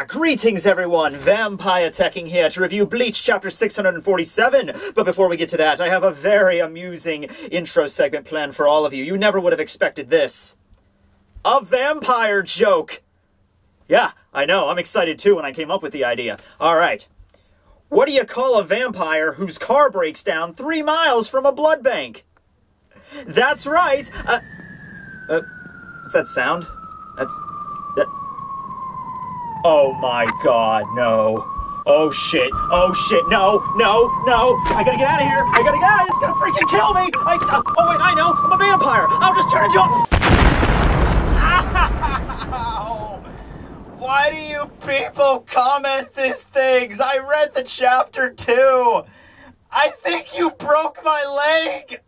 Greetings everyone, Vampire Tekking here to review Bleach Chapter 647. But before we get to that, I have a very amusing intro segment planned for all of you. You never would have expected this. A vampire joke! Yeah, I know, I'm excited too when I came up with the idea. Alright. What do you call a vampire whose car breaks down 3 miles from a blood bank? That's right! What's that sound? Oh my god, no. Oh shit, no. I gotta get out of here. It's gonna freaking kill me. Oh wait, I know, I'm a vampire. I'll just turn into Ow! Why do you people comment these things? I read the chapter too. I think you broke my leg.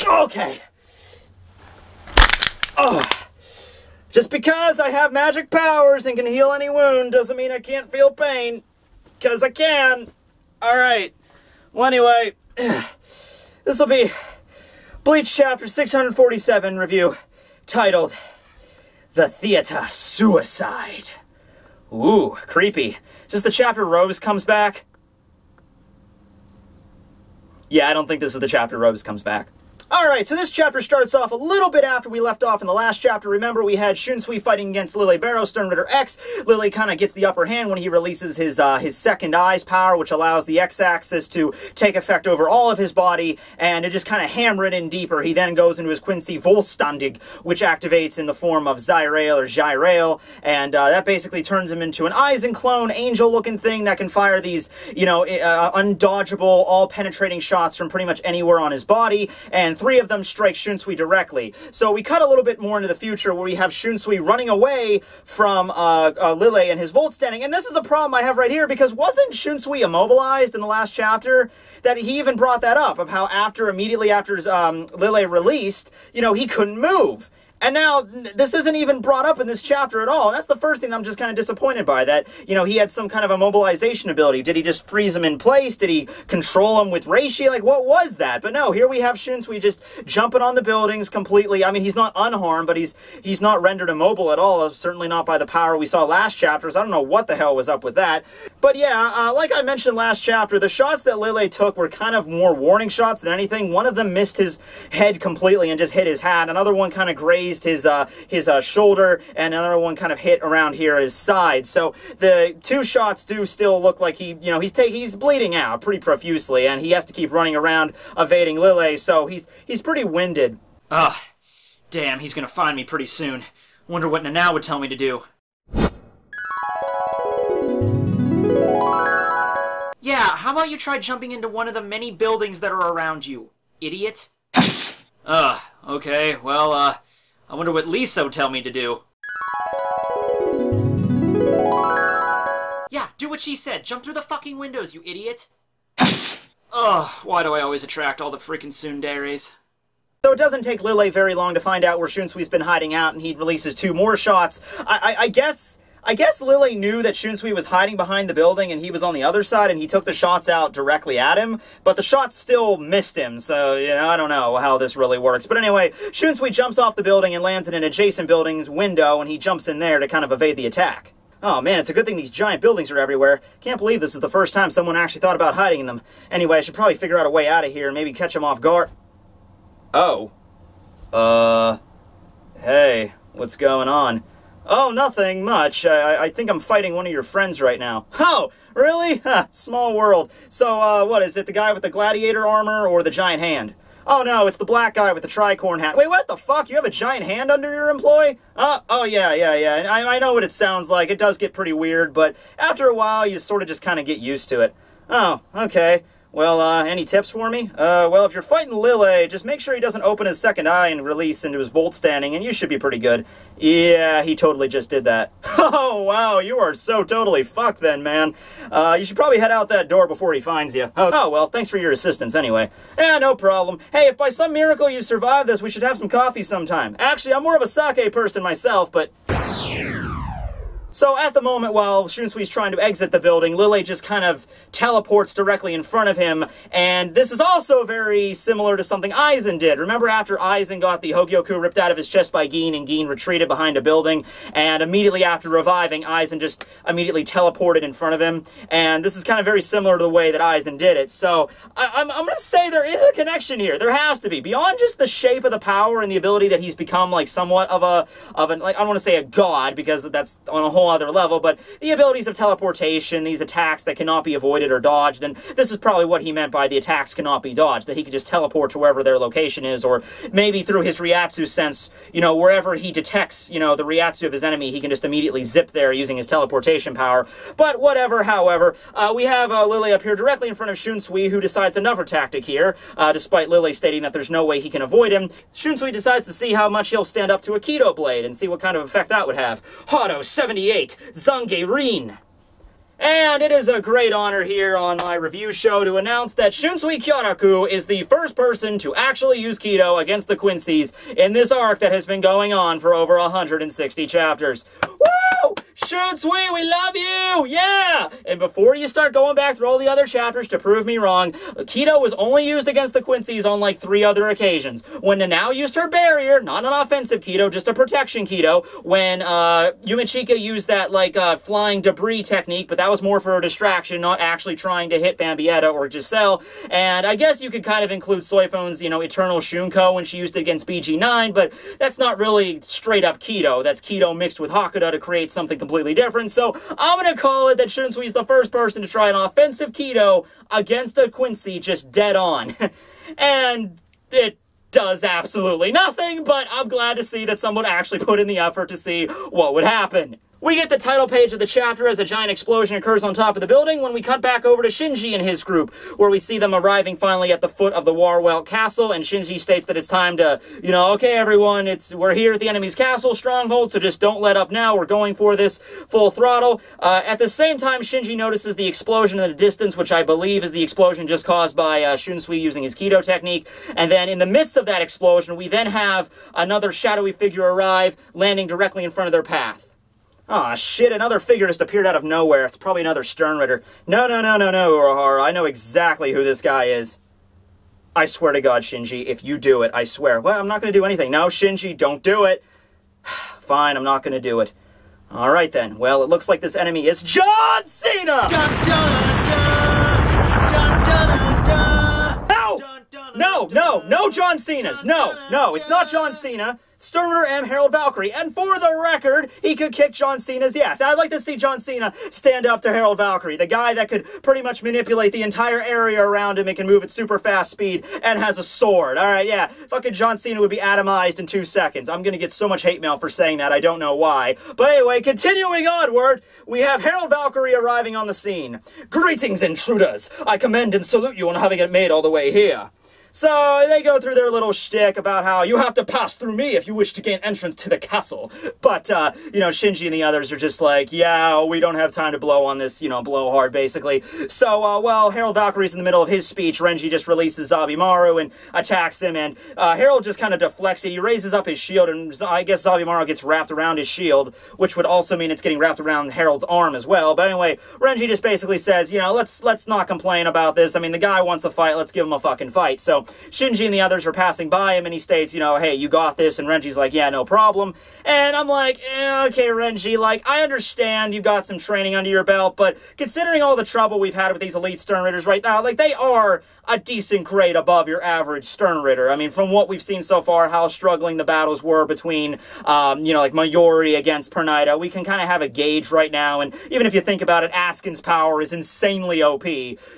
Okay. Just because I have magic powers and can heal any wound doesn't mean I can't feel pain. 'Cause I can. Alright. Well, anyway, this will be Bleach Chapter 647 review, titled The Theater Suicide. Ooh, creepy. Is this the chapter Rose comes back? Yeah, I don't think this is the chapter Rose comes back. Alright, so this chapter starts off a little bit after we left off in the last chapter. Remember, we had Shunsui fighting against Lily Barrow, Stern Ritter X. Lily kind of gets the upper hand when he releases his second eye's power, which allows the X-axis to take effect over all of his body, and to just kind of hammer it in deeper. He then goes into his Quincy Volstandig, which activates in the form of Zyrail or Gyrail, and that basically turns him into an Eisen clone, angel-looking thing that can fire these, undodgeable, all-penetrating shots from pretty much anywhere on his body, and 3 of them strike Shunsui directly. So we cut a little bit more into the future where we have Shunsui running away from Lily and his Volt standing. And this is a problem I have right here, because wasn't Shunsui immobilized in the last chapter? That he even brought that up, of how immediately after Lily released, he couldn't move. And now, this isn't even brought up in this chapter at all. And that's the first thing I'm just kind of disappointed by, that, he had some kind of immobilization ability. Did he just freeze him in place? Did he control him with Reishi? Like, what was that? But no, here we have Shunsui just jumping on the buildings completely. I mean, he's not unharmed, but he's not rendered immobile at all. Certainly not by the power we saw last chapters. I don't know what the hell was up with that. But yeah, like I mentioned last chapter, the shots that Lily took were kind of more warning shots than anything. One of them missed his head completely and just hit his hat. Another one kind of grazed his shoulder, and another one kind of hit around here his side. So the 2 shots do still look like he's bleeding out pretty profusely, and he has to keep running around evading Lily, so he's pretty winded. Damn, he's gonna find me pretty soon. Wonder what Nana would tell me to do. Yeah, how about you try jumping into one of the many buildings that are around you, idiot? Okay, well, I wonder what Lisa would tell me to do. Yeah, do what she said. Jump through the fucking windows, you idiot. Why do I always attract all the freaking tsunderes? So it doesn't take Lily very long to find out where Shunsui's been hiding out, and he releases 2 more shots. I guess Lily knew that Shunsui was hiding behind the building and he was on the other side, and he took the shots out directly at him, but the shots still missed him, so, I don't know how this really works. But anyway, Shunsui jumps off the building and lands in an adjacent building's window, and he jumps in there to kind of evade the attack. Oh man, it's a good thing these giant buildings are everywhere. Can't believe this is the first time someone actually thought about hiding in them. Anyway, I should probably figure out a way out of here and maybe catch him off guard. Oh. Hey, what's going on? Oh, nothing much. I think I'm fighting one of your friends right now. Oh, really? Huh, small world. So, what, is it the guy with the gladiator armor or the giant hand? Oh no, it's the black guy with the tricorn hat. Wait, what the fuck? You have a giant hand under your employee? Oh yeah. I know what it sounds like. It does get pretty weird, but after a while, you sort of just kind of get used to it. Oh, okay. Well, any tips for me? Well, if you're fighting Lily, just make sure he doesn't open his second eye and release into his Volt standing, and you should be pretty good. Yeah, he totally just did that. Oh, wow, you are so totally fucked then, man. You should probably head out that door before he finds you. Oh, well, thanks for your assistance anyway. Yeah, no problem. Hey, if by some miracle you survive this, we should have some coffee sometime. Actually, I'm more of a sake person myself, but... So at the moment, while Shunsui's trying to exit the building, Lily just kind of teleports directly in front of him, and this is also very similar to something Aizen did. Remember after Aizen got the Hogyoku ripped out of his chest by Gin, and Gin retreated behind a building, and immediately after reviving, Aizen just immediately teleported in front of him, and this is kind of very similar to the way that Aizen did it. So I'm going to say there is a connection here. There has to be. Beyond just the shape of the power and the ability that he's become like somewhat of an like, I don't want to say a god, because that's on a whole other level, but the abilities of teleportation, these attacks that cannot be avoided or dodged, and this is probably what he meant by the attacks cannot be dodged, that he could just teleport to wherever their location is, or maybe through his Ryatsu sense, you know, wherever he detects, you know, the Ryatsu of his enemy, he can just immediately zip there using his teleportation power. But whatever, however, we have Lily up here directly in front of Shunsui, who decides another tactic here, despite Lily stating that there's no way he can avoid him. Shunsui decides to see how much he'll stand up to a Kido Blade, and see what kind of effect that would have. Hado 78! Zange-rin. And it is a great honor here on my review show to announce that Shunsui Kyoraku is the first person to actually use Kido against the Quincy's in this arc that has been going on for over 160 chapters. Woo! Shunsui, we love you! Yeah! And before you start going back through all the other chapters to prove me wrong, Kido was only used against the Quincy's on like 3 other occasions. When Nanao used her barrier, not an offensive Kido, just a protection Kido. When Yumichika used that like flying debris technique, but that was more for a distraction, not actually trying to hit Bambietta or Giselle. And I guess you could kind of include Soifon's, you know, Eternal Shunko when she used it against BG9, but that's not really straight up Kido. That's Kido mixed with Hakuda to create something completely different. So I'm going to call it that Shunsui's the first person to try an offensive Kido against a Quincy just dead on. And it does absolutely nothing, but I'm glad to see that someone actually put in the effort to see what would happen. We get the title page of the chapter as a giant explosion occurs on top of the building when we cut back over to Shinji and his group, where we see them arriving finally at the foot of the Warwelt Castle, and Shinji states that it's time to, you know, okay everyone, we're here at the enemy's castle stronghold, so just don't let up now, we're going for this full throttle. At the same time, Shinji notices the explosion in the distance, which I believe is the explosion just caused by Shunsui using his Kido technique, and then in the midst of that explosion, we then have another shadowy figure arrive, landing directly in front of their path. Aw, shit, another figure just appeared out of nowhere. It's probably another Sternritter. No, Urahara, I know exactly who this guy is. I swear to God, Shinji, if you do it, I swear. Well, I'm not going to do anything. No, Shinji, don't do it. Fine, I'm not going to do it. Alright then. Well, it looks like this enemy is John Cena! Dun, dun, dun, dun, dun, dun. No John Cena's. No, it's not John Cena. Sternritter M. Harold Valkyrie, and for the record, he could kick John Cena's yes. I'd like to see John Cena stand up to Harold Valkyrie, the guy that could pretty much manipulate the entire area around him and can move at super fast speed and has a sword. Alright, yeah, fucking John Cena would be atomized in 2 seconds. I'm gonna get so much hate mail for saying that, I don't know why. But anyway, continuing onward, we have Harold Valkyrie arriving on the scene. Greetings, intruders! I commend and salute you on having it made all the way here. So they go through their little shtick about how you have to pass through me if you wish to gain entrance to the castle. But, you know, Shinji and the others are just like, yeah, we don't have time to blow on this, you know, blow hard, basically. So, while Harold Valkyrie's in the middle of his speech, Renji just releases Zabimaru and attacks him, and Harold just kind of deflects it. He raises up his shield, and I guess Zabimaru gets wrapped around his shield, which would also mean it's getting wrapped around Harold's arm as well. But anyway, Renji just basically says, you know, let's not complain about this. I mean, the guy wants a fight, let's give him a fucking fight. So Shinji and the others are passing by him, and he states, you know, hey, you got this, and Renji's like, yeah, no problem. And I'm like, okay, Renji, like, I understand you got some training under your belt, but considering all the trouble we've had with these elite Sternritters right now, like, they are a decent grade above your average Sternritter. I mean, from what we've seen so far, how struggling the battles were between, you know, like Mayuri against Pernida, we can kind of have a gauge right now, and even if you think about it, Askin's power is insanely OP.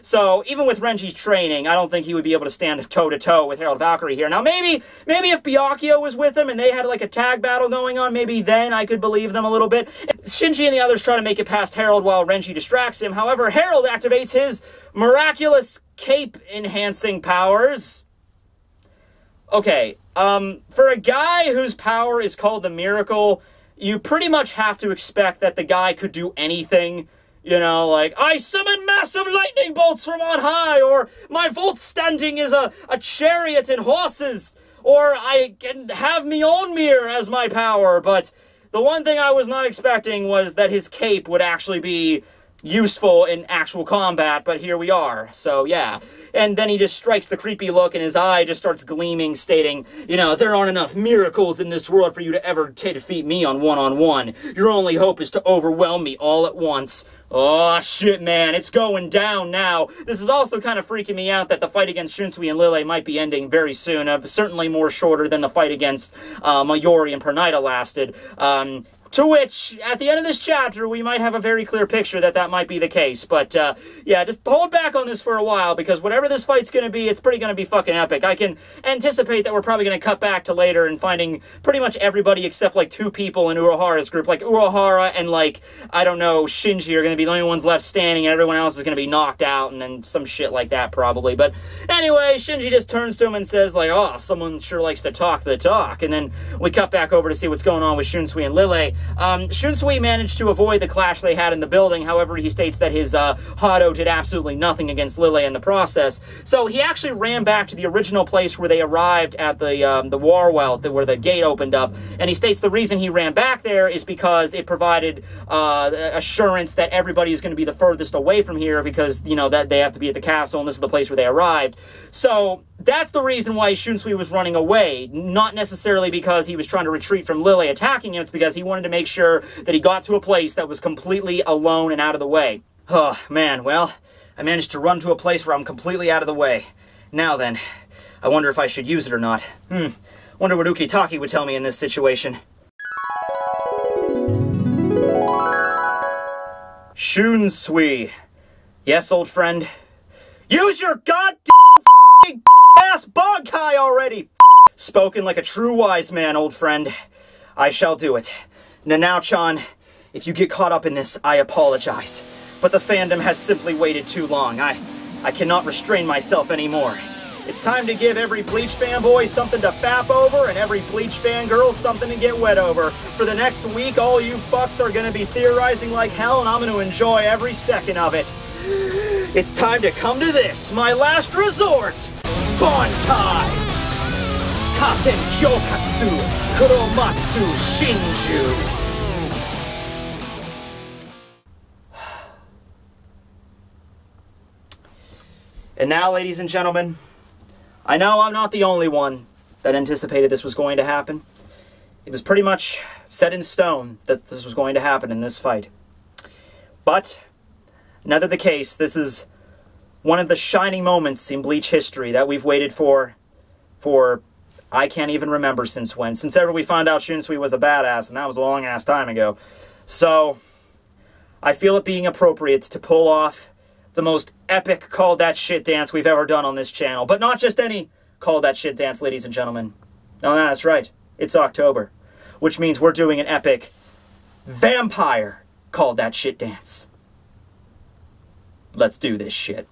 So, even with Renji's training, I don't think he would be able to stand toe-to-toe with Harold Valkyrie here. Now, maybe if Byakuya was with him and they had, like, a tag battle going on, maybe then I could believe them a little bit. Shinji and the others try to make it past Harold while Renji distracts him. However, Harold activates his miraculous cape-enhancing powers. Okay, for a guy whose power is called the Miracle, you pretty much have to expect that the guy could do anything. You know, like, I summon massive lightning bolts from on high, or my vault standing is a chariot and horses, or I can have Mjolnir as my power, but the one thing I was not expecting was that his cape would actually be useful in actual combat, but here we are, so yeah. And then he just strikes the creepy look, and his eye just starts gleaming, stating, you know, there aren't enough miracles in this world for you to ever defeat me on one-on-one. Your only hope is to overwhelm me all at once. Oh, shit, man, it's going down now. This is also kind of freaking me out that the fight against Shunsui and Lille might be ending very soon, certainly more shorter than the fight against Mayuri and Pernida lasted. To which, at the end of this chapter, we might have a very clear picture that that might be the case. But, yeah, just hold back on this for a while, because whatever this fight's going to be, it's pretty going to be fucking epic. I can anticipate that we're probably going to cut back to later and finding pretty much everybody except, like, 2 people in Uruhara's group. Like, Uruhara and, like, I don't know, Shinji are going to be the only ones left standing, and everyone else is going to be knocked out, and then some shit like that, probably. But anyway, Shinji just turns to him and says, like, oh, someone sure likes to talk the talk. And then we cut back over to see what's going on with Shunsui and Lille. Shunsui managed to avoid the clash they had in the building. However, he states that his Hado did absolutely nothing against Lille in the process. So he actually ran back to the original place where they arrived at the war well, where the gate opened up. And he states the reason he ran back there is because it provided assurance that everybody is going to be the furthest away from here, because, you know, that they have to be at the castle and this is the place where they arrived. So that's the reason why Shunsui was running away. Not necessarily because he was trying to retreat from Lille attacking him. It's because he wanted to make sure that he got to a place that was completely alone and out of the way. Oh, man, well, I managed to run to a place where I'm completely out of the way. Now then, I wonder if I should use it or not. Wonder what Ukitake would tell me in this situation. Shunsui. Yes, old friend? Use your goddamn ass Bankai already! Spoken like a true wise man, old friend. I shall do it. Nanao-chan, if you get caught up in this, I apologize. But the fandom has simply waited too long. I cannot restrain myself anymore. It's time to give every Bleach fanboy something to fap over and every Bleach fangirl something to get wet over. For the next week, all you fucks are gonna be theorizing like hell, and I'm gonna enjoy every second of it. It's time to come to this, my last resort! Bankai! Katen Kyokatsu Kuromatsu Shinju! And now, ladies and gentlemen, I know I'm not the only one that anticipated this was going to happen. It was pretty much set in stone that this was going to happen in this fight. But, another the case, this is one of the shining moments in Bleach history that we've waited for I can't even remember since when. Since ever we found out Shunsui was a badass, and that was a long-ass time ago. So, I feel it being appropriate to pull off the most epic Call That Shit dance we've ever done on this channel. But not just any Call That Shit dance, ladies and gentlemen. Oh, that's right. It's October. Which means we're doing an epic vampire Call That Shit dance. Let's do this shit.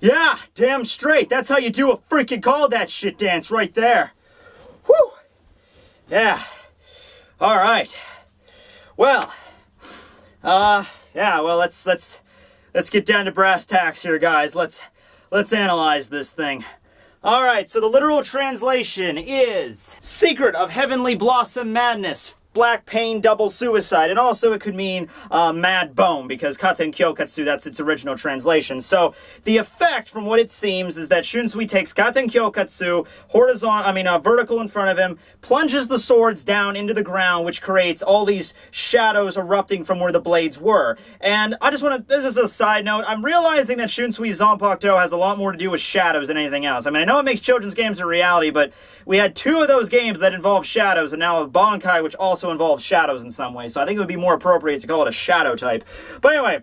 Yeah, damn straight. That's how you do a freaking call that shit dance right there. Whew. Yeah. All right. Well, yeah, well, let's get down to brass tacks here, guys. Let's analyze this thing. All right, so the literal translation is Secret of Heavenly Blossom Madness, Black Pain Double Suicide, and also it could mean Mad Bone, because Katen Kyokatsu, that's its original translation. So the effect, from what it seems, is that Shunsui takes Katen Kyokatsu, vertical in front of him, plunges the swords down into the ground, which creates all these shadows erupting from where the blades were. And I just want to, this is a side note, I'm realizing that Shunsui's Zanpakuto has a lot more to do with shadows than anything else. I mean, I know it makes children's games a reality, but we had 2 of those games that involve shadows, and now a Bankai, which also involves shadows in some way, so I think it would be more appropriate to call it a shadow type. But anyway,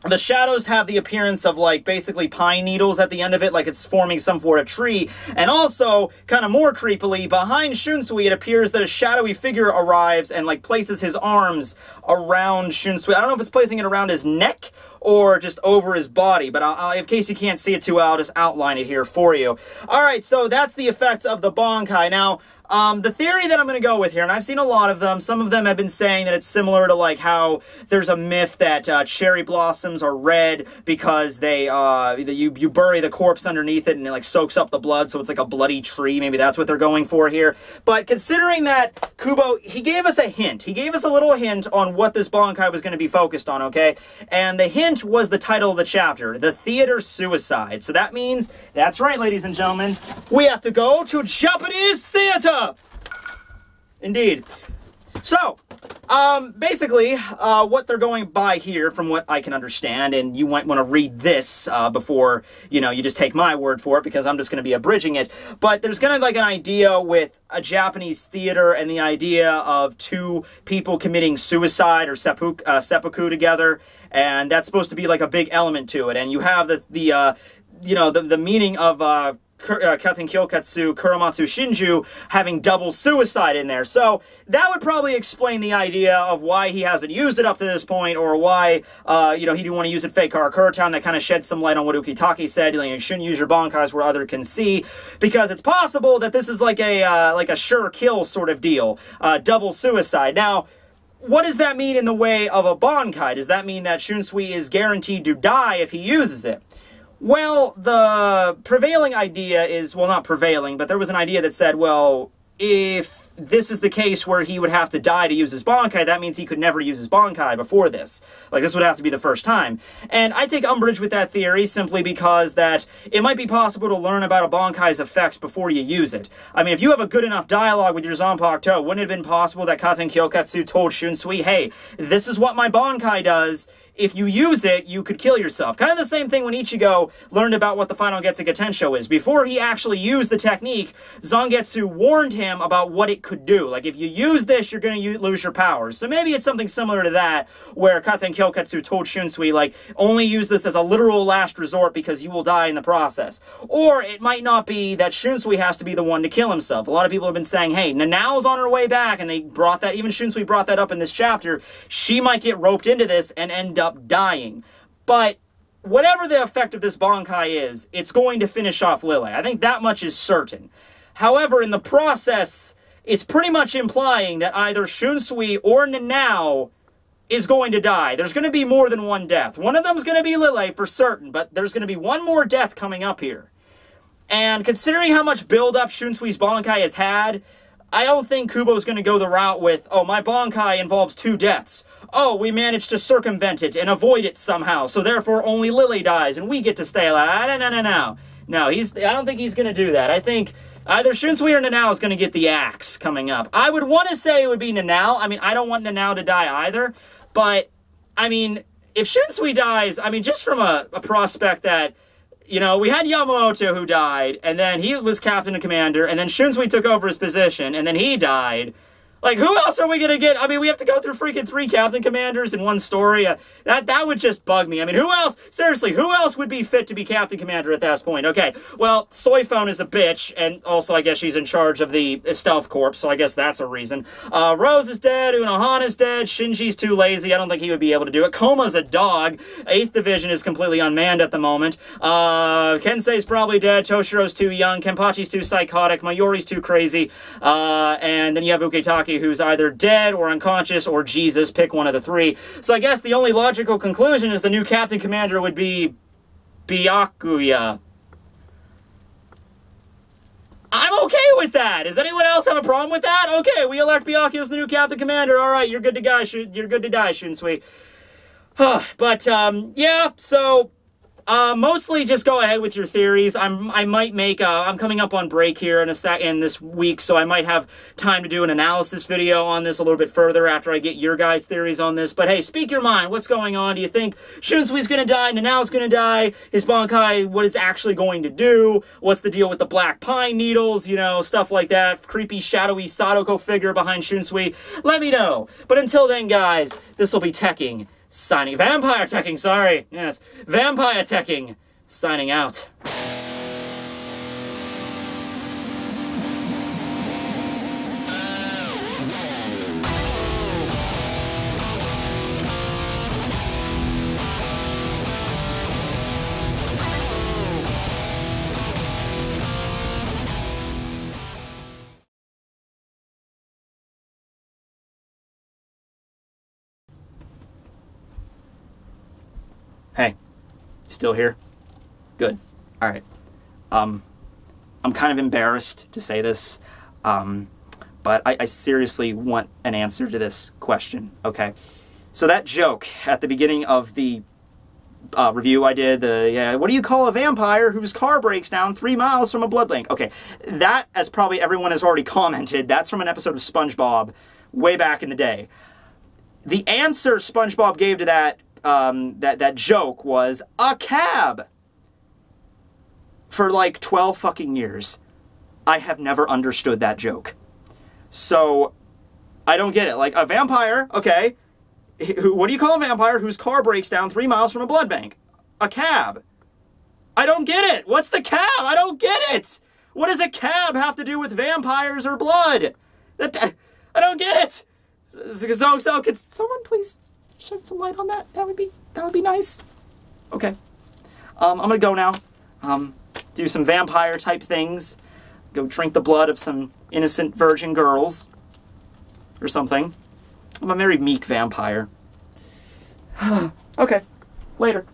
the shadows have the appearance of, like, basically pine needles at the end of it, like it's forming some sort of tree. And also, kind of more creepily, behind Shunsui, it appears that a shadowy figure arrives and, like, places his arms around Shunsui. I don't know if it's placing it around his neck or just over his body, but in case you can't see it too well, I'll just outline it here for you. Alright, so that's the effects of the Bankai. Now, the theory that I'm going to go with here, and I've seen a lot of them, some of them have been saying that it's similar to, like, how there's a myth that cherry blossoms are red because they, you bury the corpse underneath it and it, like, soaks up the blood, so it's like a bloody tree. Maybe that's what they're going for here. But considering that Kubo, he gave us a hint. He gave us a little hint on what this Bankai was going to be focused on, okay? And the hint was the title of the chapter, The Theater Suicide. So that means, that's right, ladies and gentlemen, we have to go to Japanese theater! Indeed. So, basically, what they're going by here, from what I can understand, and you might want to read this before, you know, you just take my word for it, because I'm just going to be abridging it, but there's going to be, like, an idea with a Japanese theater and the idea of 2 people committing suicide or seppuku together, and that's supposed to be, like, a big element to it, and you have the meaning of, Katen Kyokatsu, Kuramatsu Shinju having double suicide in there. So that would probably explain the idea of why he hasn't used it up to this point, or why, he didn't want to use it Fake Karakura-town. That kind of sheds some light on what Ukitake said. You shouldn't use your Bankais where others can see, because it's possible that this is like a sure kill sort of deal. Double suicide. Now, what does that mean in the way of a Bankai? Does that mean that Shunsui is guaranteed to die if he uses it? Well, the prevailing idea is, well, not prevailing, but there was an idea that said, well, if this is the case where he would have to die to use his Bankai, that means he could never use his Bankai before this. Like, this would have to be the first time. And I take umbrage with that theory simply because that it might be possible to learn about a Bankai's effects before you use it. I mean, if you have a good enough dialogue with your Zanpakuto, wouldn't it have been possible that Katen Kyokatsu told Shunsui, hey, this is what my Bankai does, if you use it, you could kill yourself. Kind of the same thing when Ichigo learned about what the final Getsuga Tensho is. Before he actually used the technique, Zangetsu warned him about what it could do. Like, if you use this, you're going to lose your powers. So maybe it's something similar to that, where Katen Kyokatsu told Shunsui, like, only use this as a literal last resort because you will die in the process. Or it might not be that Shunsui has to be the one to kill himself. A lot of people have been saying, hey, Nanao's on her way back, and they brought that, even Shunsui brought that up in this chapter. She might get roped into this and end up dying. But whatever the effect of this Bankai is, it's going to finish off Lily. I think that much is certain. However, in the process, it's pretty much implying that either Shunsui or Nanao is going to die. There's going to be more than one death. One of them is going to be Lily for certain, but there's going to be one more death coming up here. And considering how much build-up Shunsui's Bankai has had, I don't think Kubo's going to go the route with, oh, my Bankai involves 2 deaths. Oh, we managed to circumvent it and avoid it somehow, so therefore only Lily dies and we get to stay alive. No. No, I don't think he's going to do that. I think either Shunsui or Nanao is going to get the axe coming up. I would want to say it would be Nanao. I mean, I don't want Nanao to die either, but, I mean, if Shunsui dies, I mean, just from a prospect that, you know, we had Yamamoto who died, and then he was captain and commander, and then Shunsui took over his position, and then he died. Like, who else are we going to get? I mean, we have to go through freaking 3 Captain Commanders in one story. That would just bug me. I mean, who else? Seriously, who else would be fit to be Captain Commander at that point? Okay, well, Soy Phone is a bitch, and also I guess she's in charge of the Stealth Corps, so I guess that's a reason. Rose is dead, Unohan is dead, Shinji's too lazy, I don't think he would be able to do it. Koma's a dog, 8th Division is completely unmanned at the moment. Kensei's probably dead, Toshiro's too young, Kenpachi's too psychotic, Mayori's too crazy, and then you have Uketake, who's either dead or unconscious or Jesus. Pick one of the 3. So I guess the only logical conclusion is the new Captain Commander would be Byakuya. I'm okay with that. Does anyone else have a problem with that? Okay, we elect Byakuya as the new Captain Commander. All right, you're good to die. You're good to die, Shunsui. But yeah. So. Mostly just go ahead with your theories. I might make I'm coming up on break here in this week, so I might have time to do an analysis video on this a little bit further after I get your guys' theories on this. But hey, speak your mind. What's going on? Do you think Shunsui's gonna die? Nanao's gonna die? Is Bankai what is actually going to do? What's the deal with the black pine needles? You know, stuff like that. Creepy, shadowy Sadoko figure behind Shunsui. Let me know. But until then, guys, this will be Tekking. Signing. Vampire Tekking, sorry. Yes. Vampire Tekking. Signing out. Hey, still here? Good. All right. I'm kind of embarrassed to say this, but I seriously want an answer to this question, okay? So that joke at the beginning of the review I did, what do you call a vampire whose car breaks down 3 miles from a blood bank? Okay, that, as probably everyone has already commented, that's from an episode of SpongeBob way back in the day. The answer SpongeBob gave to that that joke was a cab. For like 12 fucking years, I have never understood that joke. So, I don't get it. Like, a vampire, okay, what do you call a vampire whose car breaks down 3 miles from a blood bank? A cab. I don't get it. What's the cab? I don't get it. What does a cab have to do with vampires or blood? I don't get it. So could someone please shed some light on that? That would be nice. Okay. I'm gonna go now. Do some vampire type things. Go drink the blood of some innocent virgin girls. Or something. I'm a very meek vampire. Okay. Later.